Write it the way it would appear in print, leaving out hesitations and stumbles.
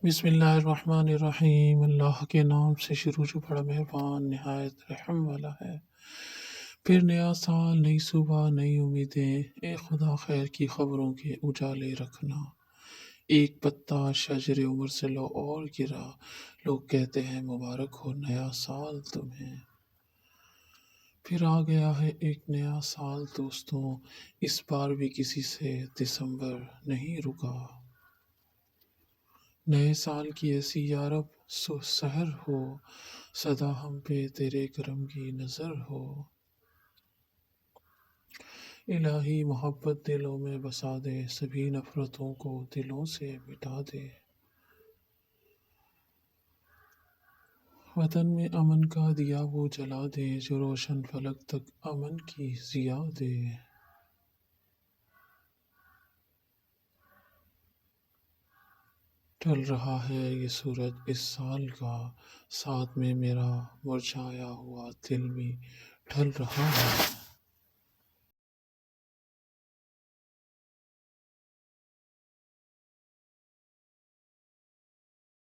بسم اللہ الرحمن الرحیم۔ اللہ کے نام سے شروع جو بڑا مہربان نہایت رحم والا ہے۔ پھر نیا سال، نئی صبح، نئی امیدیں، اے خدا خیر کی خبروں کے اجالے رکھنا۔ ایک پتا شجر عمر سے لو اور گرا، لوگ کہتے ہیں مبارک ہو نیا سال تمہیں۔ پھر آ گیا ہے ایک نیا سال دوستوں، اس بار بھی کسی سے دسمبر نہیں رکا۔ نئے سال کی ایسی یارب سحر ہو، سدا ہم پہ تیرے کرم کی نظر ہو۔ الہی محبت دلوں میں بسا دے، سبھی نفرتوں کو دلوں سے مٹا دے۔ وطن میں امن کا دیا وہ جلا دے، جو روشن فلک تک امن کی ضیا دے۔ ڈھل رہا ہے یہ سورج اس سال کا، ساتھ میں میرا مرجھایا ہوا دل بھی ڈھل رہا ہے۔